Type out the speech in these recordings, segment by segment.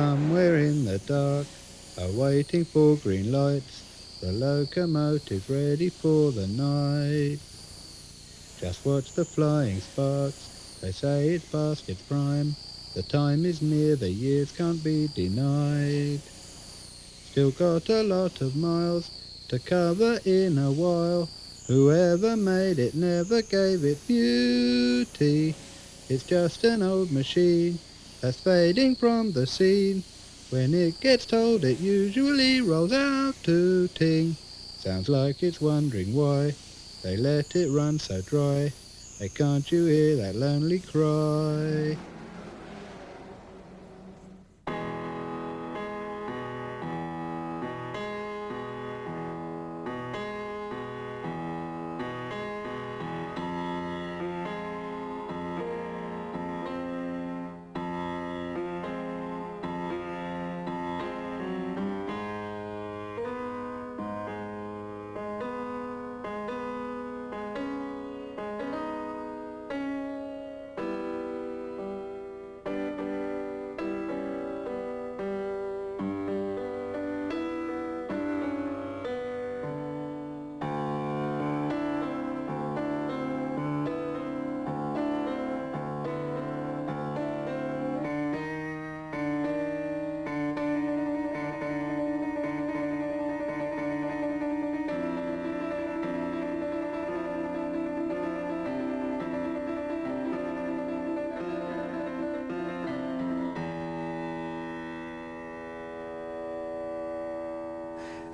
somewhere in the dark are waiting for green lights, the locomotive ready for the night. Just watch the flying sparks, they say it's past its prime, the time is near, the years can't be denied. Still got a lot of miles to cover in a while, whoever made it never gave it beauty. It's just an old machine that's fading from the scene. When it gets told it usually rolls out to ting. Sounds like it's wondering why they let it run so dry. Hey, can't you hear that lonely cry?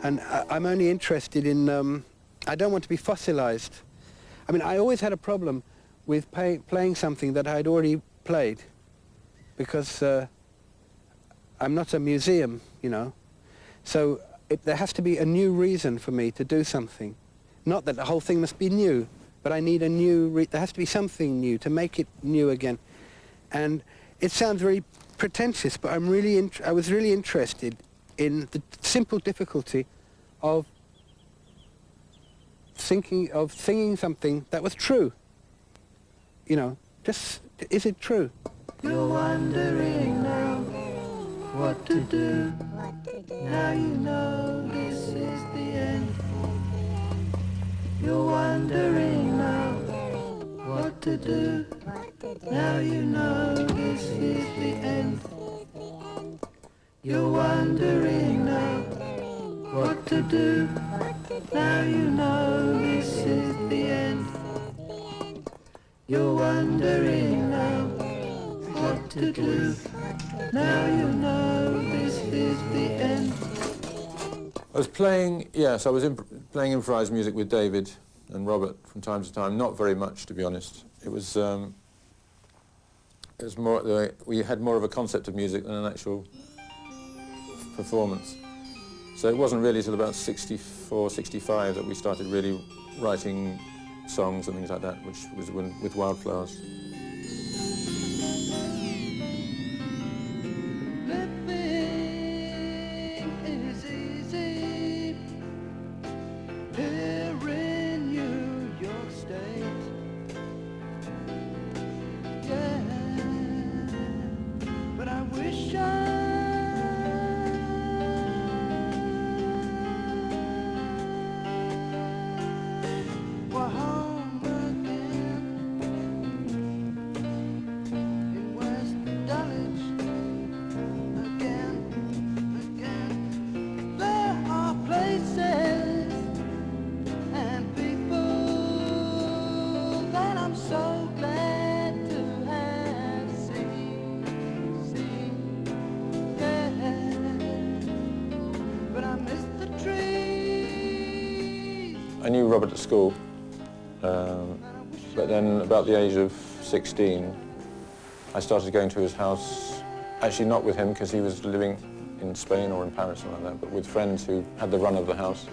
And I'm only interested in, I don't want to be fossilized. I mean, I always had a problem with playing something that I'd already played, because I'm not a museum, you know. So there has to be a new reason for me to do something. Not that the whole thing must be new, but I need a new, there has to be something new to make it new again. And it sounds very pretentious, but I was really interested in the simple difficulty of singing something that was true. You know, just, is it true? You're wondering now what to do. Now you know this is the end. You're wondering now what to do. Now you know this is the end. You're wondering now what to do. Now you know this is the end. You're wondering now what to do. Now you know this is the end. I was playing, yes, I was playing improvised music with David and Robert from time to time. Not very much, to be honest. It was more, we had more of a concept of music than an actual performance. So it wasn't really till about 64, 65 that we started really writing songs and things like that, which was with Wildflowers. I knew Robert at school, but then about the age of 16, I started going to his house, actually not with him because he was living in Spain or in Paris or like that, but with friends who had the run of the house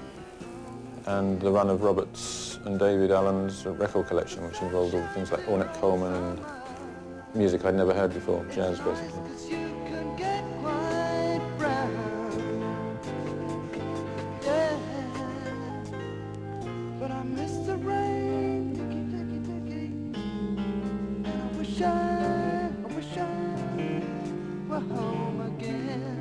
and the run of Robert's and David Allen's record collection, which involved all things like Ornette Coleman and music I'd never heard before, jazz basically. I wish I were home again.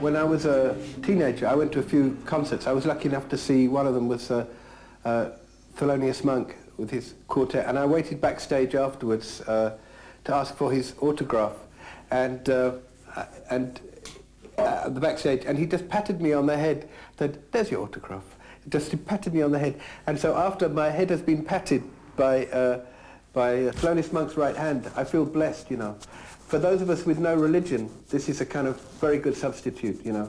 When I was a teenager, I went to a few concerts. I was lucky enough to see one of them was Thelonious Monk with his quartet, and I waited backstage afterwards to ask for his autograph, and the backstage, and he just patted me on the head, said, "There's your autograph." Just patted me on the head, and so after my head has been patted by Thelonious Monk's right hand, I feel blessed, you know. For those of us with no religion, this is a kind of very good substitute, you know.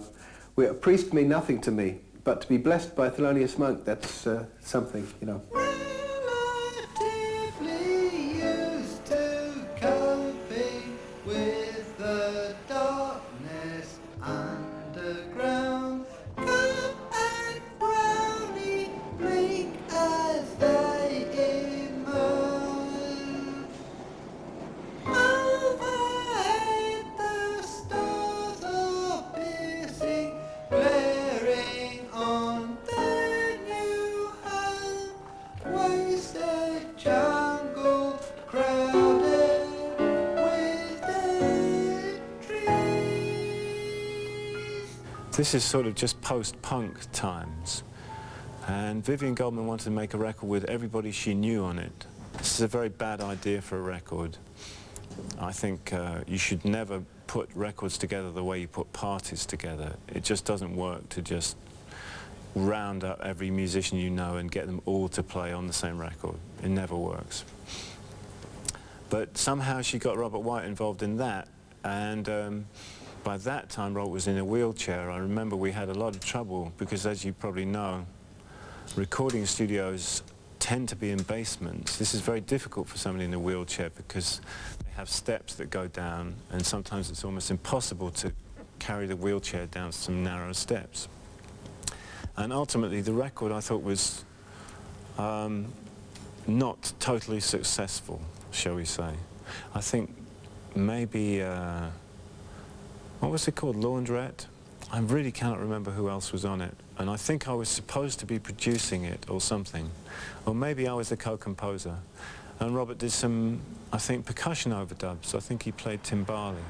A priest mean nothing to me, but to be blessed by Thelonious Monk, that's something, you know. Relatively used to coping with the darkness underground. Come and brownie, blink as they emerge. Overhead the stars are piercing, glaring on their new home. Wasted jungle crowded with dead trees. This is sort of just post-punk times, and Vivian Goldman wanted to make a record with everybody she knew on it. This is a very bad idea for a record. I think you should never put records together the way you put parties together. It just doesn't work to just round up every musician you know and get them all to play on the same record. It never works. But somehow she got Robert White involved in that, and by that time Robert was in a wheelchair. I remember we had a lot of trouble because, as you probably know, recording studios tend to be in basements. This is very difficult for somebody in a wheelchair because they have steps that go down, and sometimes it's almost impossible to carry the wheelchair down some narrow steps. And ultimately the record, I thought, was not totally successful, shall we say. I think maybe, what was it called, Laundrette? I really cannot remember who else was on it. And I think I was supposed to be producing it or something. Or maybe I was the co-composer. And Robert did some, I think, percussion overdubs. I think he played timbali.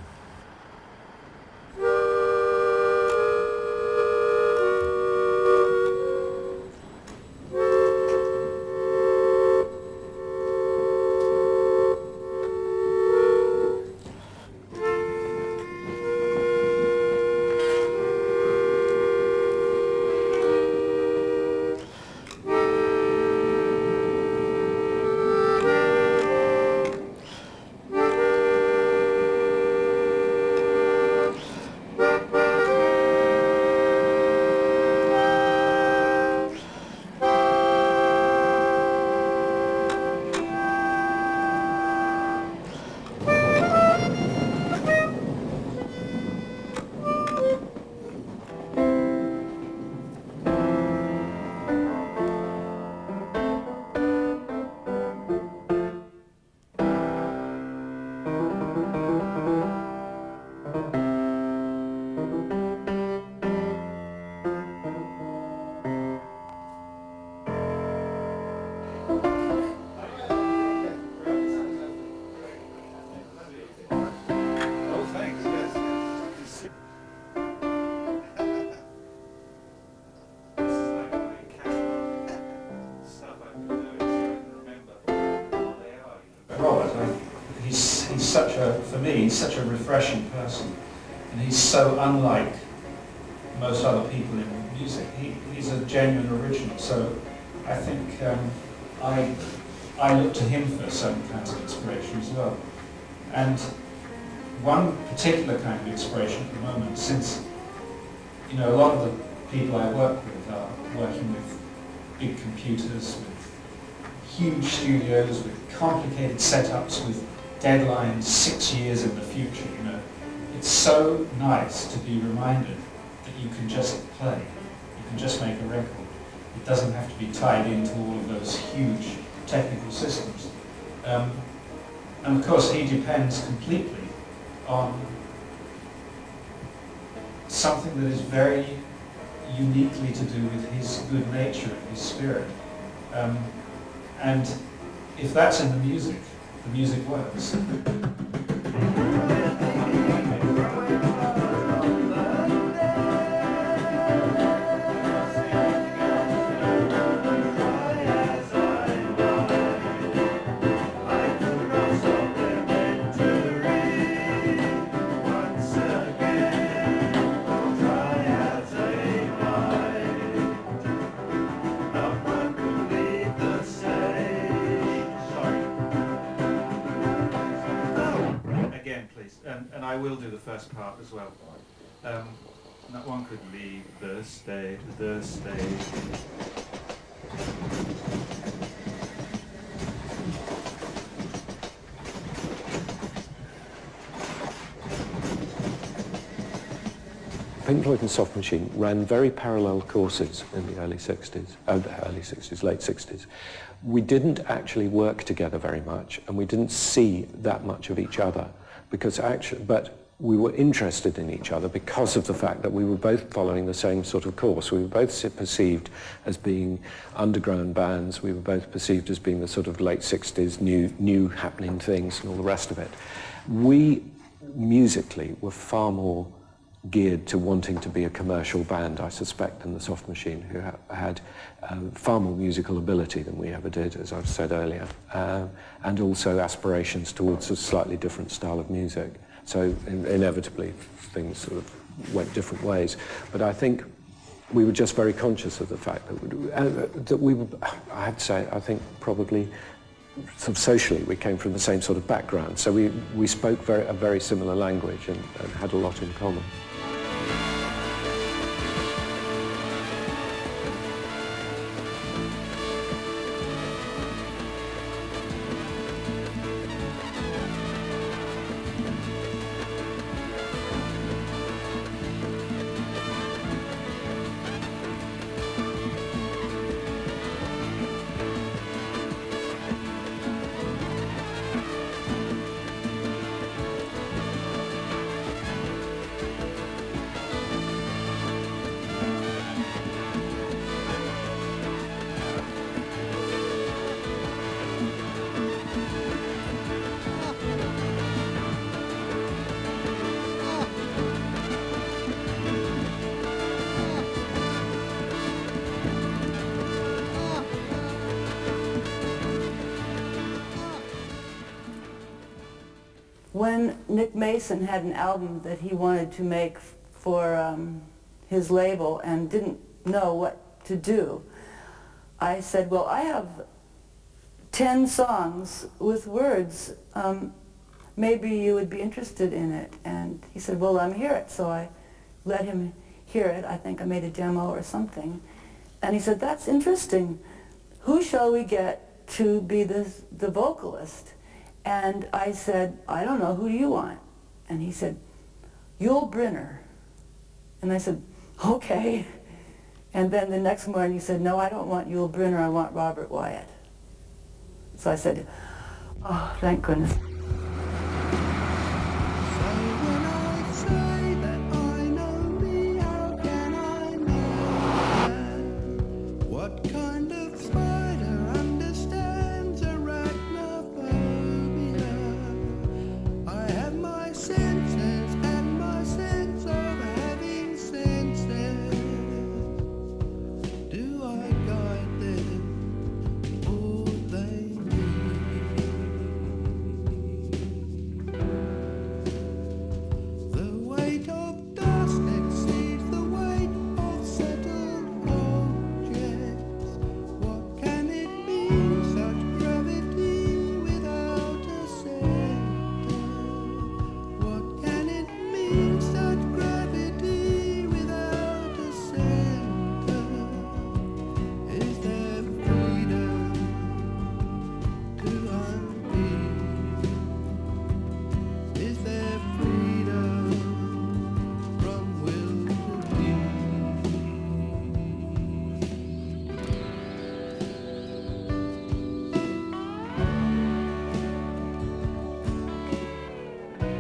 For me, he's such a refreshing person, and he's so unlike most other people in music. He's a genuine original, so I think I look to him for certain kinds of inspiration as well. And one particular kind of inspiration at the moment, since a lot of the people I work with are working with big computers, with huge studios, with complicated setups, with deadlines 6 years in the future, It's so nice to be reminded that you can just play, you can just make a record. It doesn't have to be tied into all of those huge technical systems. And of course he depends completely on something that is very uniquely to do with his good nature and his spirit. And if that's in the music works. and I will do the first part as well. That one could be the stage. Pink Floyd and Soft Machine ran very parallel courses in the late 60s. We didn't actually work together very much, and we didn't see that much of each other, but we were interested in each other because of the fact that we were both following the same sort of course. We were both perceived as being underground bands. We were both perceived as being the sort of late 60s, new happening things and all the rest of it. We, musically, were far more geared to wanting to be a commercial band, I suspect, than the Soft Machine, who had far more musical ability than we ever did, as I've said earlier, and also aspirations towards a slightly different style of music. So inevitably things sort of went different ways. But I think we were just very conscious of the fact that we were, I have to say, I think probably sort of socially we came from the same sort of background. So we spoke a very similar language and had a lot in common. When Nick Mason had an album that he wanted to make for his label and didn't know what to do, I said, well, I have 10 songs with words. Maybe you would be interested in it. And he said, well, let me hear it. So I let him hear it. I think I made a demo or something. And he said, that's interesting. Who shall we get to be the vocalist? And I said, I don't know, who do you want? And he said, Yul Brynner. And I said, okay. And then the next morning he said, no, I don't want Yul Brynner, I want Robert Wyatt. So I said, oh, thank goodness.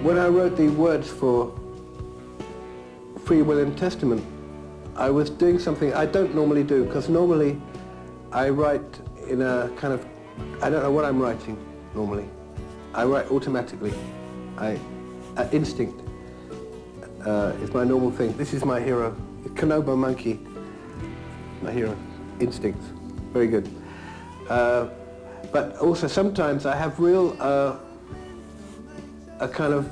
When I wrote the words for Free Will and Testament, I was doing something I don't normally do, because normally I write in a kind of, I don't know what I'm writing normally. I write automatically. Instinct is my normal thing. This is my hero, Konobo Monkey, my hero, instincts, very good. But also sometimes I have real, a kind of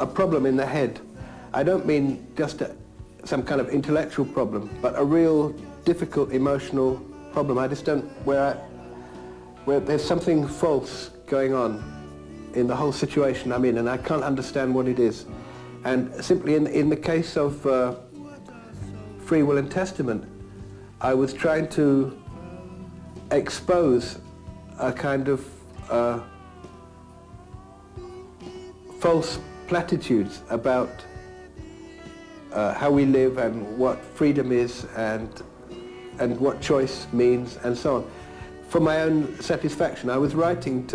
a problem in the head. I don't mean just some kind of intellectual problem, but a real difficult emotional problem. I just don't, where there's something false going on in the whole situation I'm in, and I can't understand what it is. And simply in the case of Free Will and Testament, I was trying to expose a kind of false platitudes about how we live and what freedom is and what choice means and so on. For my own satisfaction, I was writing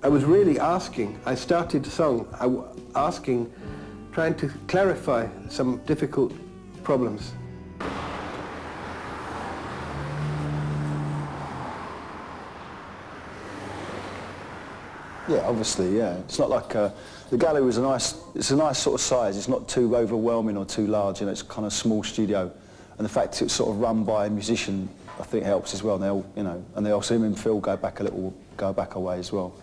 I was really asking, I started the song asking, trying to clarify some difficult problems. Yeah, obviously, yeah. It's not like the gallery was it's a nice sort of size. It's not too overwhelming or too large, you know, it's kind of small studio. And the fact it's sort of run by a musician, I think helps as well. And they all, you know, and they also, him and Phil go back a way as well.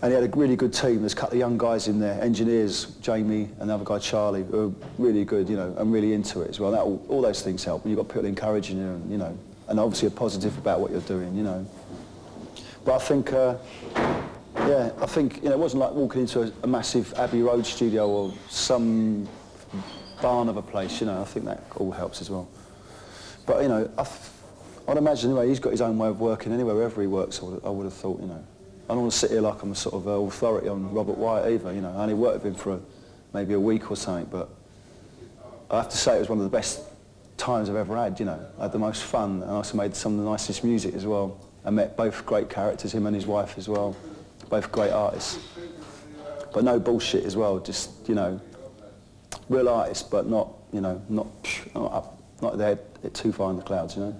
And he had a really good team. There's a couple of young guys in there, engineers, Jamie and the other guy, Charlie, who are really good, you know, and really into it as well. That all those things help. You've got people encouraging you, and, you know, and obviously are positive about what you're doing, you know. But I think, yeah, I think, you know, it wasn't like walking into a massive Abbey Road studio or some barn of a place, you know. I think that all helps as well. But, you know, I'd imagine, anyway, he's got his own way of working anyway, wherever he works, I would have thought, you know. I don't want to sit here like I'm a sort of authority on Robert Wyatt either, you know. I only worked with him for maybe a week or something, but I have to say it was one of the best times I've ever had, you know. I had the most fun, and I also made some of the nicest music as well. I met both great characters, him and his wife as well, both great artists. But no bullshit as well, just, you know, real artists, but not, you know, not there too far in the clouds, you know.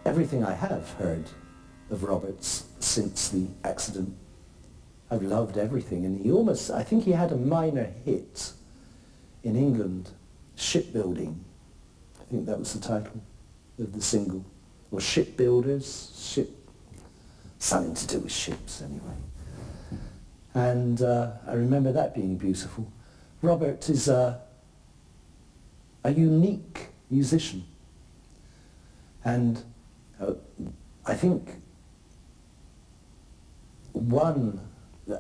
Everything I have heard of Roberts since the accident, I've loved everything. And he almost, I think he had a minor hit in England, Shipbuilding. I think that was the title of the single. Or Shipbuilders, something to do with ships anyway. And I remember that being beautiful. Robert is a unique musician. And I think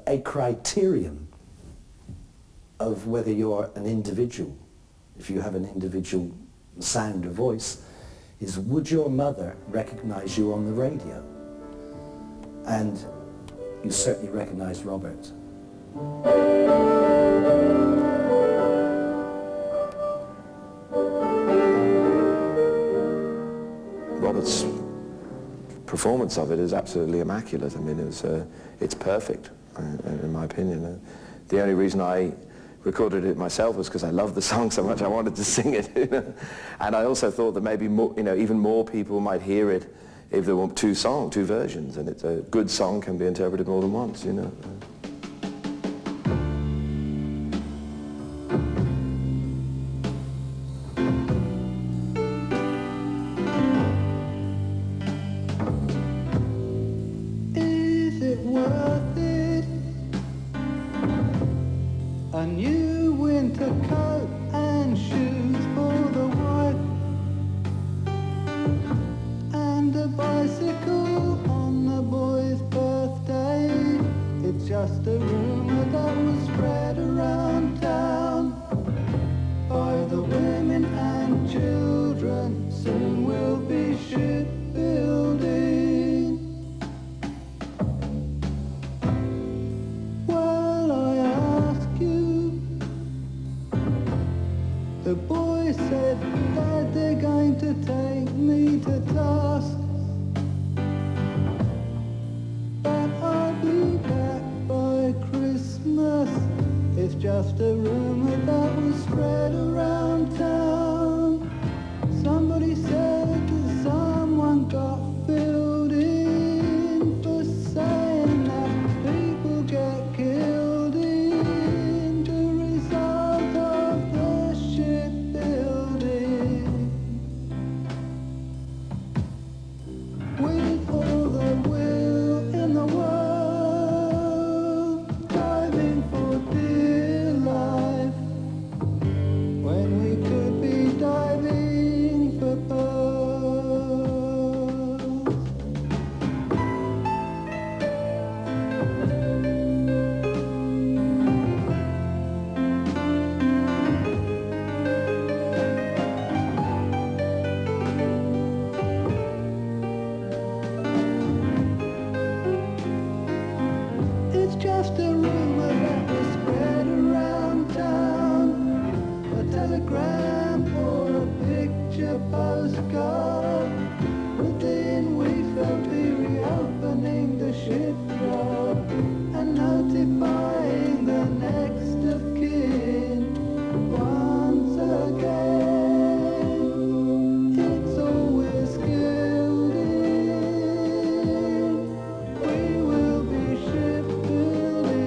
a criterion of whether you're an individual, if you have an individual sound or voice, is would your mother recognize you on the radio? And you certainly recognized Robert. Robert's performance of it is absolutely immaculate. I mean, it's perfect, in my opinion. The only reason I recorded it myself was because I loved the song so much I wanted to sing it. You know? And I also thought that maybe more, you know, even more people might hear it if there were two versions, and it's a good song can be interpreted more than once, you know. Is it worth it? A new winter coat and shoes for the wife, and a bicycle on the boy's birthday. It's just a rumor that was spread around town by the women and children. Soon we'll be shipbuilding. Well, I ask you, the boy said that they're going to take me to task, but I'll be back by Christmas. It's just a rumor that was spread around town. Somebody said that someone got filled in for saying that people get killed in the result of the shipbuilding. With all the will in the world, diving for dear life, when we could be diving for pearls. It's just a rumor that was spread around town, a telegram or a picture postcard. Within weeks they'll be reopening the shipyard and notifying the next of kin once again. It's always skilled in. We will be shipbuilding.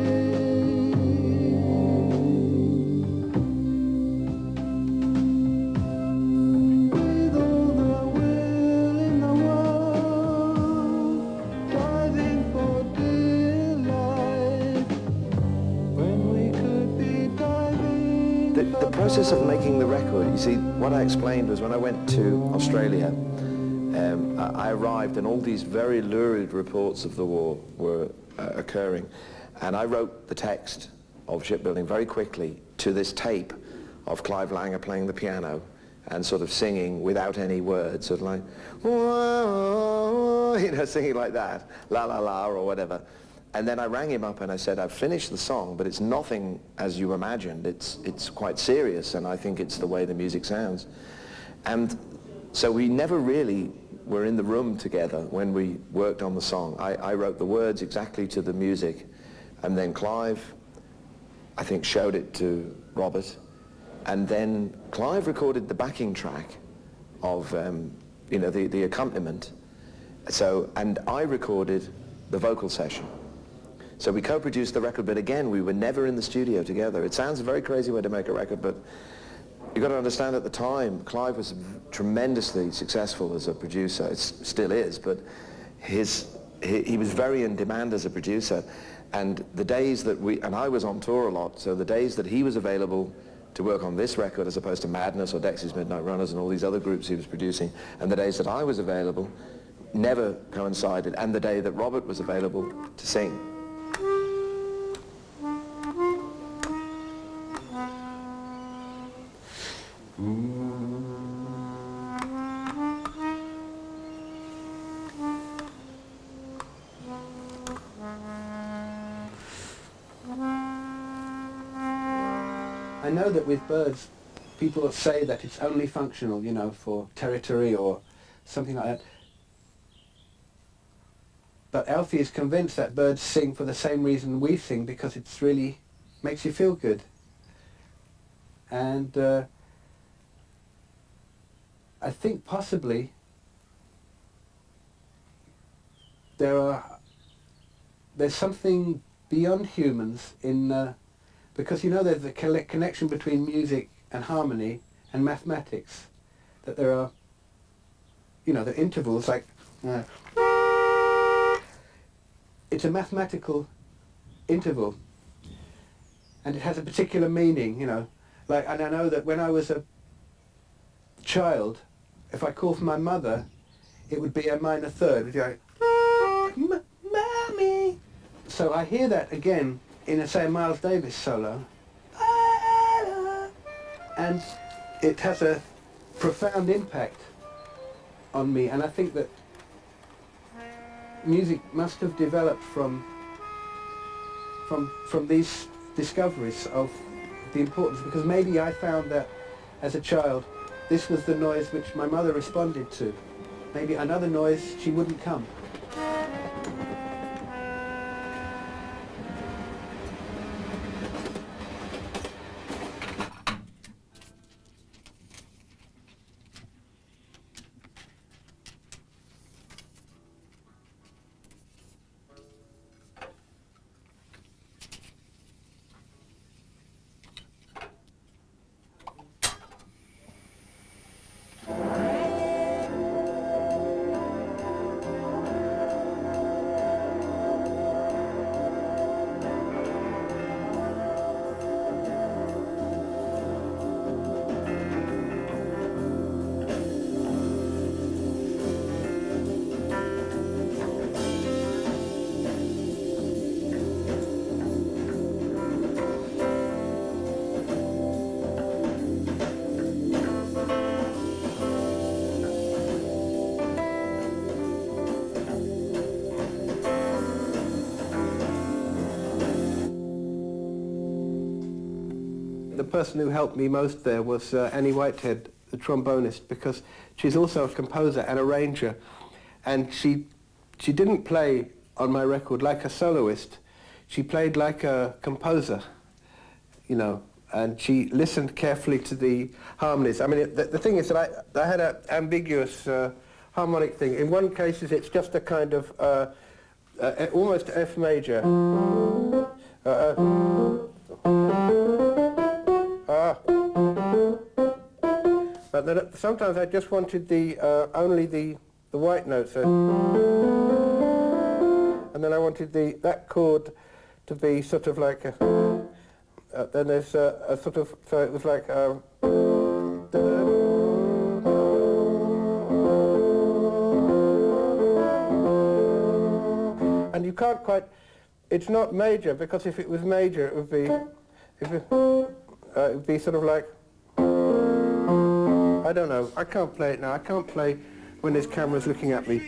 With all the will in the world, diving for dear life, when we could be diving The process of making the record, you see, what I explained was when I went to Australia, I arrived and all these very lurid reports of the war were occurring, and I wrote the text of Shipbuilding very quickly to this tape of Clive Langer playing the piano and sort of singing without any words, sort of like, whoa, you know, singing like that, la la la or whatever. And then I rang him up and I said, I've finished the song, but it's nothing as you imagined. It's quite serious, and I think it's the way the music sounds. And so we never really were in the room together when we worked on the song. I wrote the words exactly to the music, and then Clive, I think, showed it to Robert, and then Clive recorded the backing track of, you know, the accompaniment. So, and I recorded the vocal session. So we co-produced the record, but again, we were never in the studio together. It sounds a very crazy way to make a record, but you've got to understand at the time, Clive was tremendously successful as a producer. It still is, but he was very in demand as a producer. And the days that and I was on tour a lot, so the days that he was available to work on this record as opposed to Madness or Dexys Midnight Runners and all these other groups he was producing, and the days that I was available never coincided, and the day that Robert was available to sing. I know that with birds, people say that it's only functional, you know, for territory or something like that. But Alfie is convinced that birds sing for the same reason we sing, because it's really makes you feel good. And I think possibly there's something beyond humans in, because you know there's a connection between music and harmony and mathematics, that there are, you know, the intervals like, it's a mathematical interval and it has a particular meaning, you know, like, and I know that when I was a child, if I called for my mother, it would be a minor third. It would be like, Mommy. So I hear that again in a, say, Miles Davis solo, and it has a profound impact on me, and I think that music must have developed from these discoveries of the importance, because maybe I found that as a child this was the noise which my mother responded to. Maybe another noise, she wouldn't come. The person who helped me most there was Annie Whitehead, the trombonist, because she's also a composer and arranger, and she didn't play on my record like a soloist. She played like a composer, you know, and she listened carefully to the harmonies. I mean, the thing is that I had an ambiguous harmonic thing. In one case, it's just a kind of almost F major. But then sometimes I just wanted the only the white notes, and then I wanted that chord to be sort of like then there's a sort of, so it was like and you can't quite, it's not major, because if it was major it would be it would be sort of like, I don't know, I can't play it now. I can't play when there's cameras looking at me.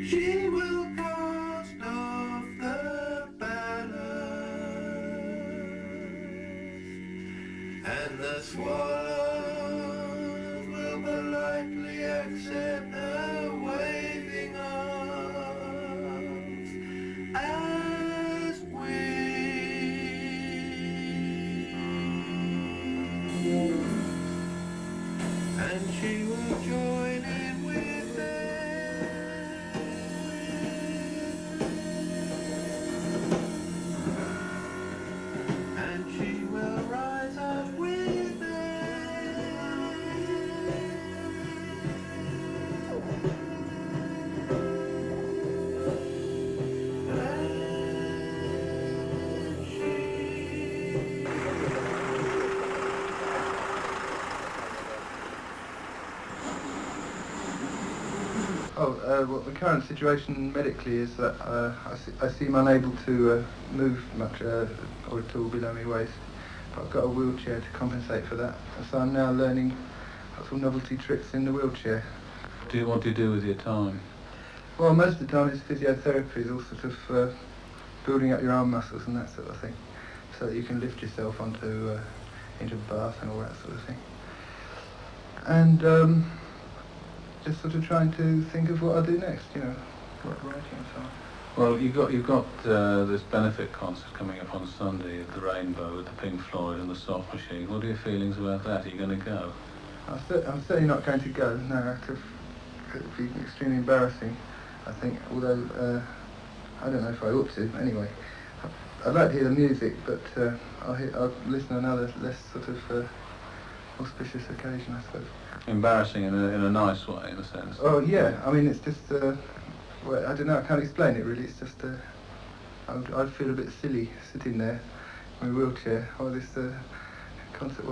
She will cast off the ballast, and the swallows will politely accept her waving arms as wings, and she will join in with them. Well, the current situation medically is that I seem unable to move much or at all below my waist. But I've got a wheelchair to compensate for that. So I'm now learning lots of novelty tricks in the wheelchair. What do you do with your time? Well, most of the time it's physiotherapy, all sort of building up your arm muscles and that sort of thing, so that you can lift yourself onto into the bath and all that sort of thing. And just sort of trying to think of what I'll do next, you know, writing and so on. Well, you've got this benefit concert coming up on Sunday at the Rainbow with the Pink Floyd and the Soft Machine. What are your feelings about that? Are you going to go? I'm certainly not going to go, no. It'd be extremely embarrassing, I think, although I don't know if I ought to, anyway. I'd like to hear the music, but I'll listen on another less sort of auspicious occasion, I suppose. Embarrassing in a nice way, in a sense. Oh, yeah, I mean, it's just, well, I don't know, I can't explain it really, it's just, I'd feel a bit silly sitting there in my wheelchair while the concert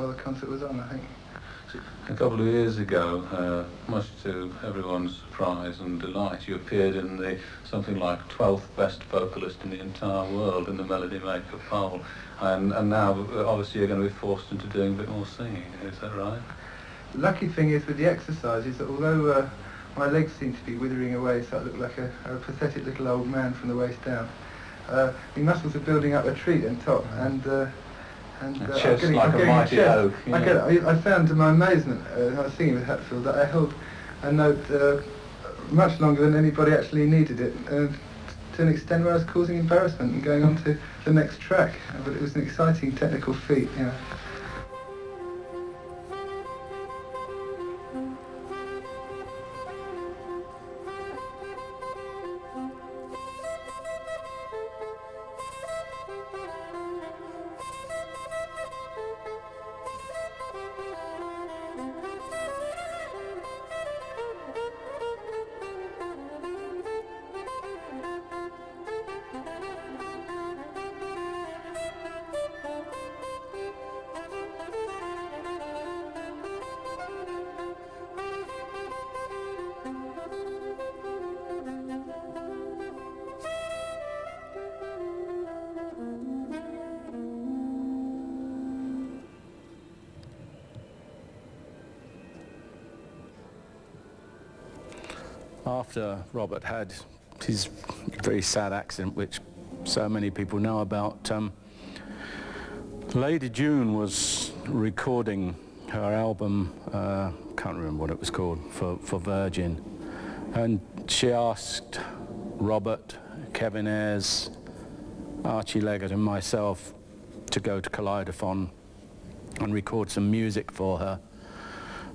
was on, I think. A couple of years ago, much to everyone's surprise and delight, you appeared in the something like 12th best vocalist in the entire world in the Melody Maker poll, and now obviously you're going to be forced into doing a bit more singing, is that right? The lucky thing is with the exercise is that although my legs seem to be withering away so I look like a pathetic little old man from the waist down, the muscles are building up a tree on top, and chest like a mighty oak. I found to my amazement, I was singing with Hatfield, that I held a note much longer than anybody actually needed it, to an extent where I was causing embarrassment and going on to the next track. But it was an exciting technical feat, you know. After Robert had his very sad accident, which so many people know about, Lady June was recording her album, can't remember what it was called, for Virgin, and she asked Robert, Kevin Ayres, Archie Leggett and myself to go to Kaleidophon and record some music for her.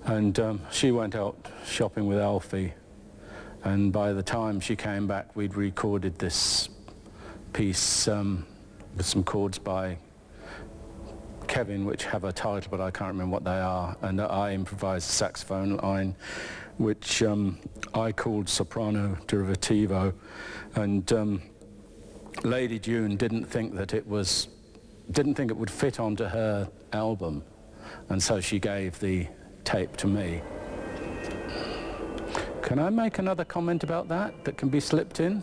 And she went out shopping with Alfie, and by the time she came back we'd recorded this piece with some chords by Kevin which have a title but I can't remember what they are, and I improvised a saxophone line which I called Soprano Derivativo, and Lady June didn't think it would fit onto her album, and so she gave the tape to me. Can I make another comment about that can be slipped in?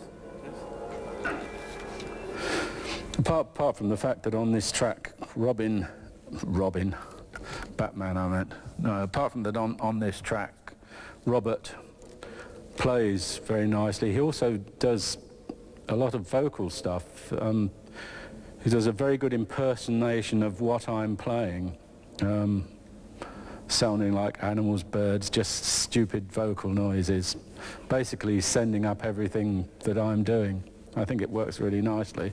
Apart from the fact that on this track, Batman I meant. No, apart from that on this track, Robert plays very nicely. He also does a lot of vocal stuff. He does a very good impersonation of what I'm playing. Sounding like animals, birds, just stupid vocal noises, basically sending up everything that I'm doing. I think it works really nicely.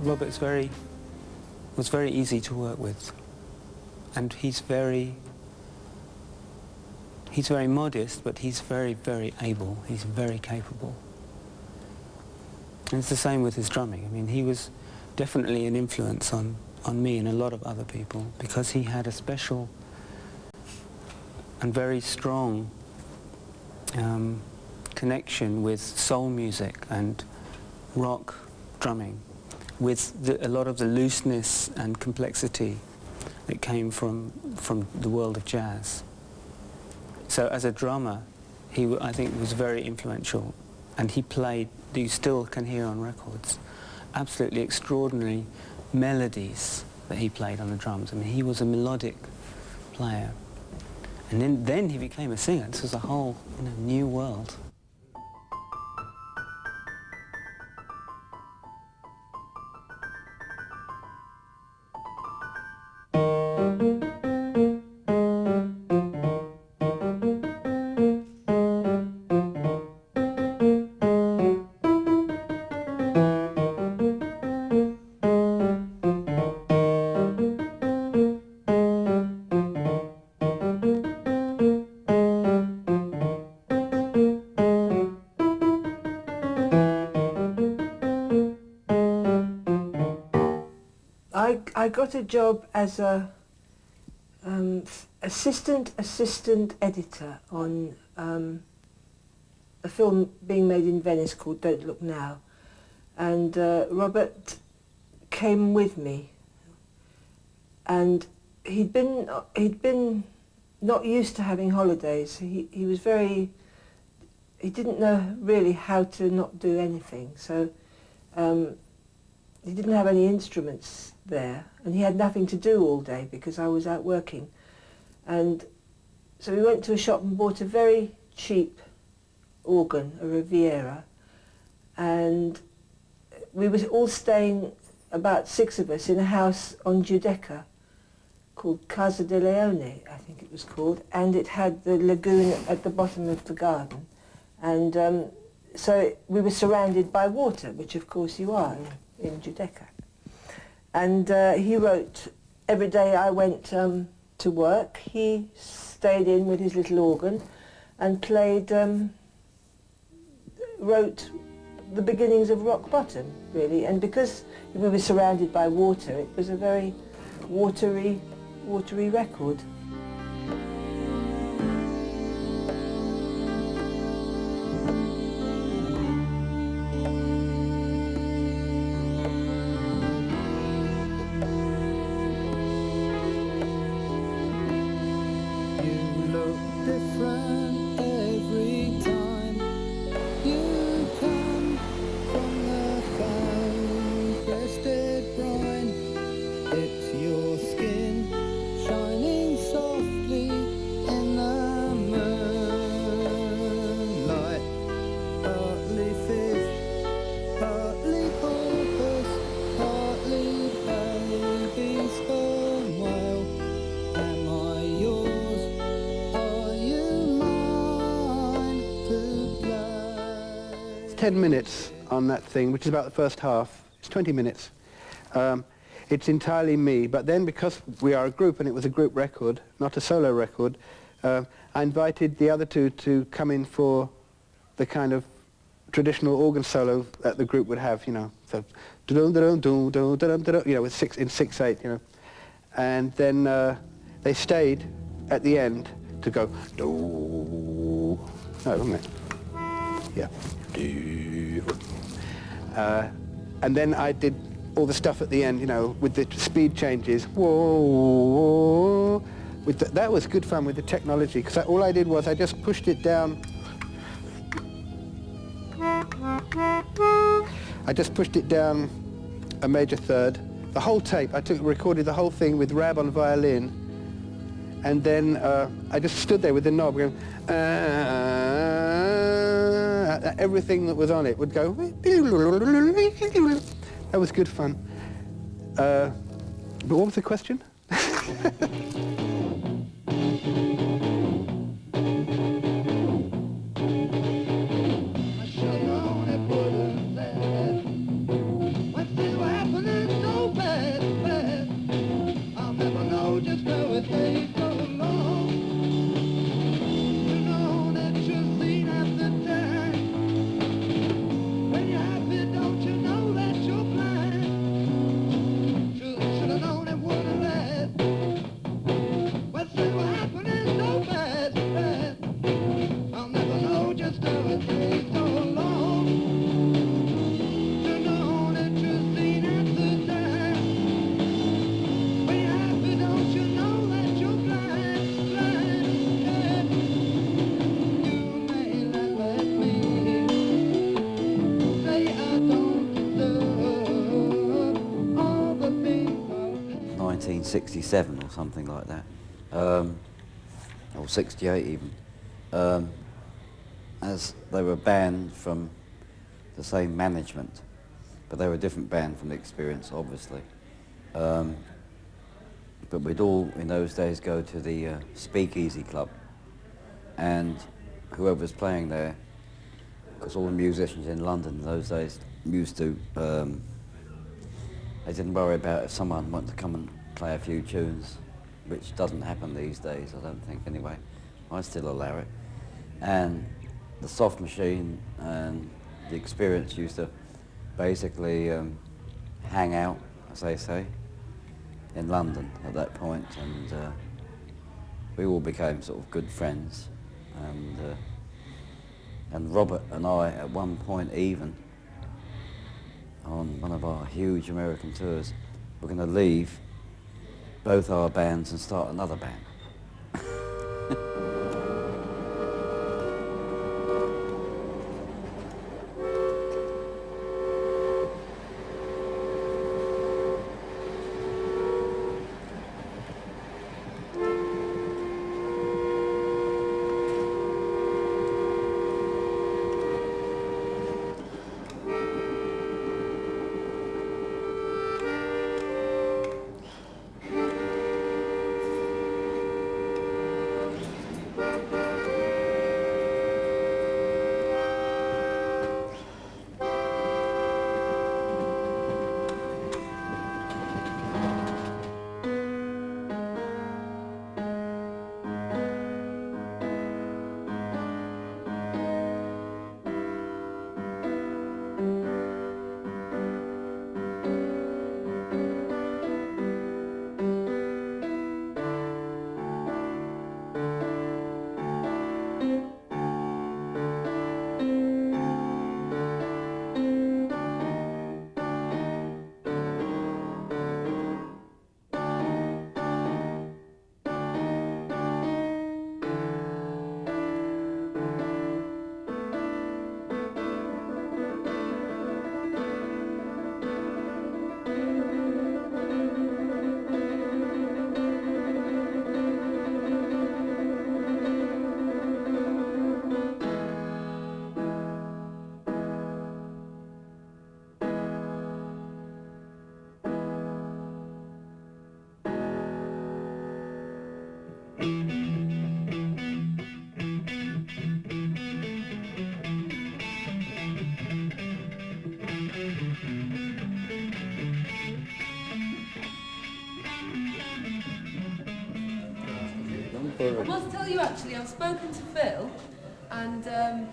Robert's was very easy to work with, and he's very modest, but he's very, very able. He's very capable. And it's the same with his drumming. I mean, he was definitely an influence on me and a lot of other people, because he had a special and very strong connection with soul music and rock drumming, with a lot of the looseness and complexity that came from the world of jazz. So as a drummer, I think was very influential, and he played, you still can hear on records, absolutely extraordinary melodies that he played on the drums. I mean, he was a melodic player. And then he became a singer. This was a whole new world. I got a job as a assistant editor on a film being made in Venice called Don't Look Now, and Robert came with me, and he'd been not used to having holidays. He didn't know really how to not do anything, so he didn't have any instruments there, and he had nothing to do all day because I was out working. And so we went to a shop and bought a very cheap organ, a Riviera, and we were all staying, about 6 of us, in a house on Giudecca called Casa de Leone, I think it was called, and it had the lagoon at the bottom of the garden. And so we were surrounded by water, which of course you are in Giudecca. And he wrote, every day I went to work, he stayed in with his little organ and played, wrote the beginnings of Rock Bottom, really. And because we were surrounded by water, it was a very watery record. It's 10 minutes on that thing, which is about the first half. It's 20 minutes. It's entirely me, but then because we are a group and it was a group record, not a solo record, I invited the other two to come in for the kind of traditional organ solo that the group would have, you know, so you know, with 6/8, you know, and then they stayed at the end to go do, no, wasn't it? Yeah, do, and then I did all the stuff at the end, you know, with the speed changes. Whoa, with that was good fun with the technology, because all I did was I just pushed it down. I just pushed it down a major third. The whole tape, recorded the whole thing with Rab on violin, and then I just stood there with the knob going, everything that was on it would go. That was good fun. But what was the question? What's happening? 67 or something like that, or 68 even, as they were banned from the same management, but they were a different band from the Experience, obviously. But we'd all, in those days, go to the Speakeasy Club, and whoever was playing there, because all the musicians in London in those days used to, they didn't worry about if someone wanted to come and play a few tunes, which doesn't happen these days, I don't think, anyway. I still allow it. And the Soft Machine and the Experience used to basically hang out, as they say, in London at that point, and we all became sort of good friends. And Robert and I, at one point even, on one of our huge American tours, were going to leave both our bands and start another band. I must tell you actually, I've spoken to Phil, and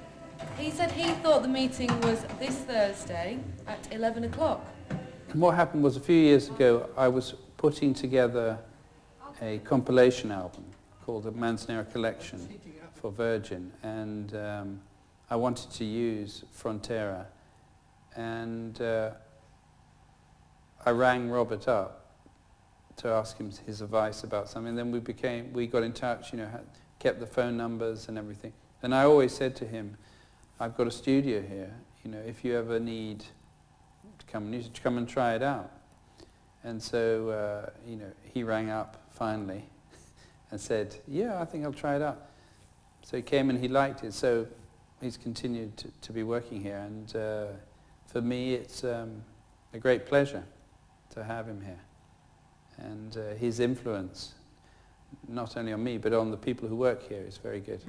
he said he thought the meeting was this Thursday at 11 o'clock. What happened was a few years ago I was putting together a compilation album called the Manzanera Collection for Virgin, and I wanted to use Frontera, and I rang Robert up to ask him his advice about something. Then we got in touch, kept the phone numbers and everything. And I always said to him, I've got a studio here, if you ever need to come, you should come and try it out. And so, he rang up finally and said, yeah, I think I'll try it out. So he came and he liked it, so he's continued to be working here. And for me, it's a great pleasure to have him here. And his influence, not only on me, but on the people who work here, is very good.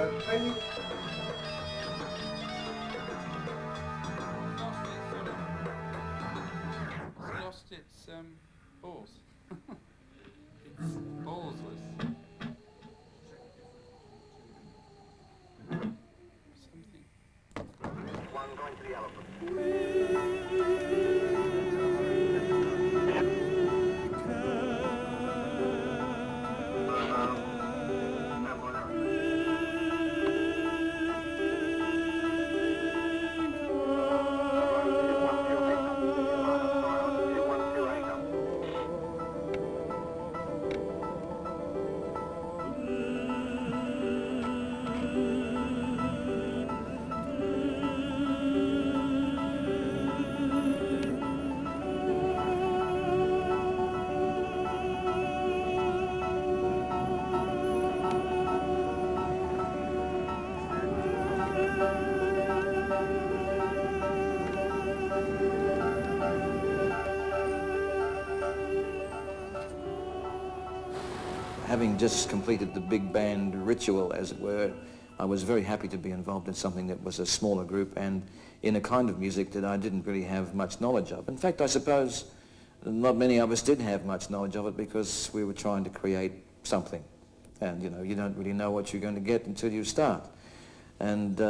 Can you... It's lost its balls. It's ballsless. One going to the elephant. Having just completed the big band ritual, as it were, I was very happy to be involved in something that was a smaller group and in a kind of music that I didn't really have much knowledge of. In fact, I suppose not many of us did have much knowledge of it because we were trying to create something. And, you know, you don't really know what you're going to get until you start. And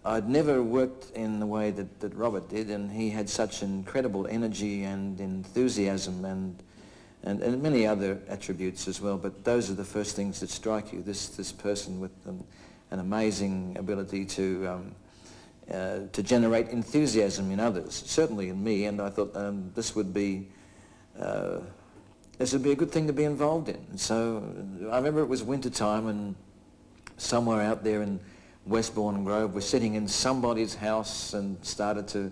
I'd never worked in the way that Robert did, and he had such incredible energy and enthusiasm and many other attributes as well, but those are the first things that strike you. This person with an amazing ability to generate enthusiasm in others, certainly in me, and I thought this would be a good thing to be involved in. And so I remember it was winter time, and somewhere out there in Westbourne Grove, we're sitting in somebody's house and started to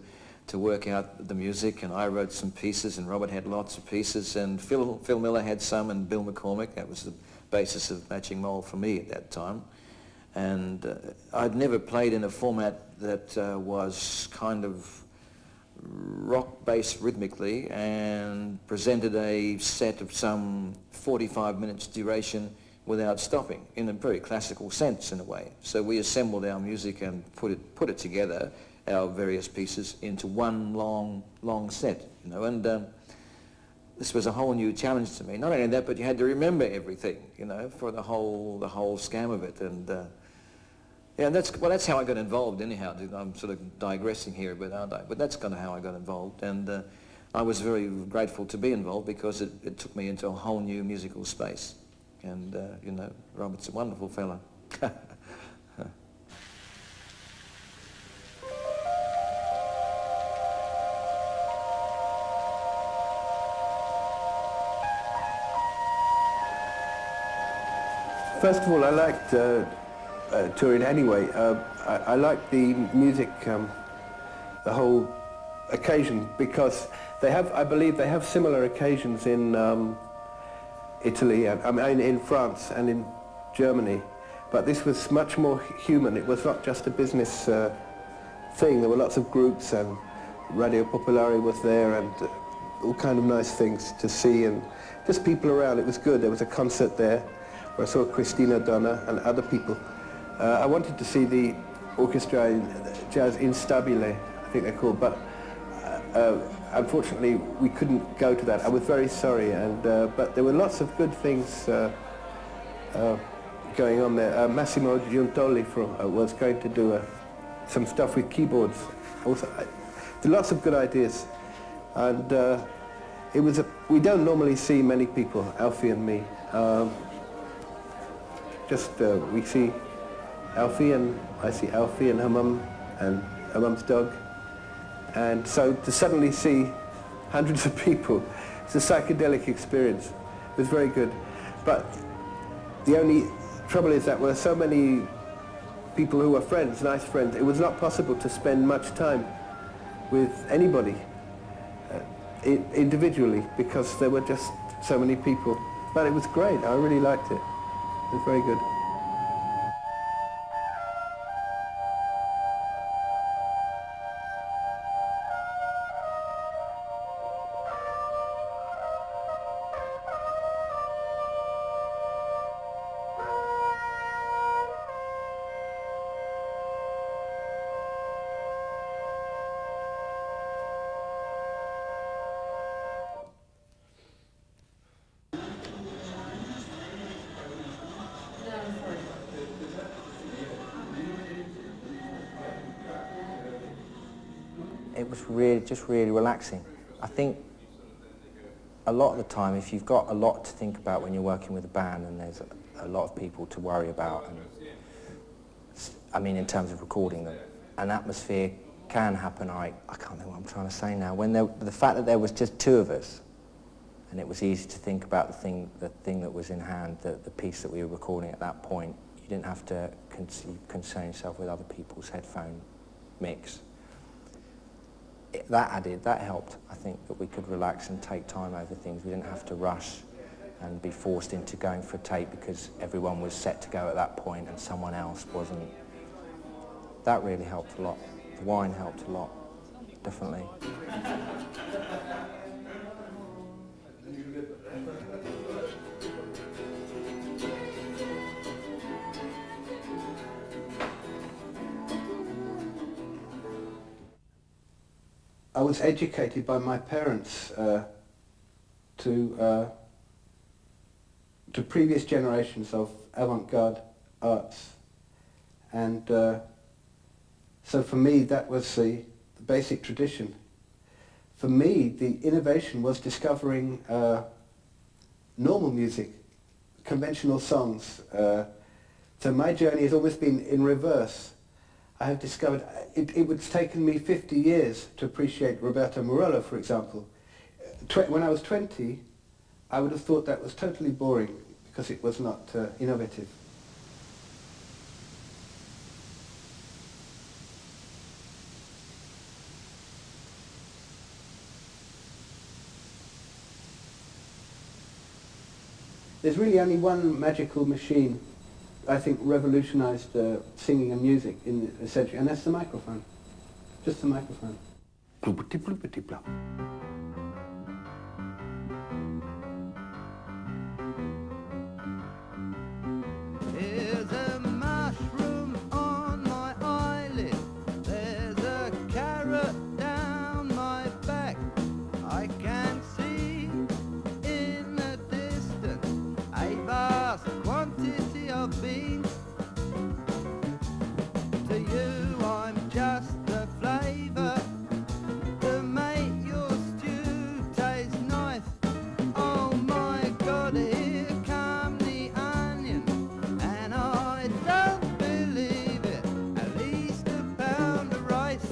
work out the music, and I wrote some pieces, and Robert had lots of pieces, and Phil Miller had some, and Bill McCormick. That was the basis of Matching Mole for me at that time. And I'd never played in a format that was kind of rock-based rhythmically and presented a set of some 45 minutes duration without stopping, in a very classical sense in a way. So we assembled our music and put it together, our various pieces, into one long set, you know, and this was a whole new challenge to me. Not only that, but you had to remember everything, you know, for the whole scam of it, and yeah, that's how I got involved anyhow. I'm sort of digressing here a bit, aren't I? But that's kind of how I got involved, and I was very grateful to be involved because it took me into a whole new musical space, and you know, Robert's a wonderful fellow. First of all, I liked touring anyway. I liked the music, the whole occasion, because they have, I believe they have similar occasions in Italy, I mean in France and in Germany, but this was much more human. It was not just a business thing. There were lots of groups, and Radio Popolare was there, and all kind of nice things to see, and just people around. It was good. There was a concert there where I saw Christina Donna and other people. I wanted to see the orchestra Jazz Instabile, I think they're called, but unfortunately we couldn't go to that. I was very sorry, and but there were lots of good things going on there. Massimo Giuntoli was going to do some stuff with keyboards. Also, lots of good ideas, and it was we don't normally see many people, Alfie and me. We see Alfie, and I see Alfie and her mum and her mum's dog, and so to suddenly see hundreds of people, it's a psychedelic experience. It was very good, but the only trouble is that there were so many people who were friends, nice friends. It was not possible to spend much time with anybody individually because there were just so many people. But it was great. I really liked it. It was very good. was just really relaxing. I think a lot of the time, if you've got a lot to think about when you're working with a band and there's a lot of people to worry about, and I mean in terms of recording them, an atmosphere can happen. I can't think what I'm trying to say now. When the fact that there was just two of us, and it was easy to think about the thing that was in hand, the piece that we were recording at that point. You didn't have to concern yourself with other people's headphone mix. That helped, I think, that we could relax and take time over things. We didn't have to rush and be forced into going for a tape because everyone was set to go at that point and someone else wasn't. That really helped a lot. The wine helped a lot, definitely. I was educated by my parents to previous generations of avant-garde arts, and so for me that was the basic tradition. For me, the innovation was discovering normal music, conventional songs. So my journey has always been in reverse. I have discovered, it would have taken me 50 years to appreciate Roberto Morello, for example. When I was 20, I would have thought that was totally boring because it was not innovative. There's really only one magical machine I think revolutionized singing and music in the century, and that's the microphone. Just the microphone. There's a mushroom on my eyelid. There's a carrot down my back. I can see in the distance a vast quantity of beans. To you I'm just the flavour to make your stew taste nice. Oh my God, here come the onion, and I don't believe it, at least a pound of rice.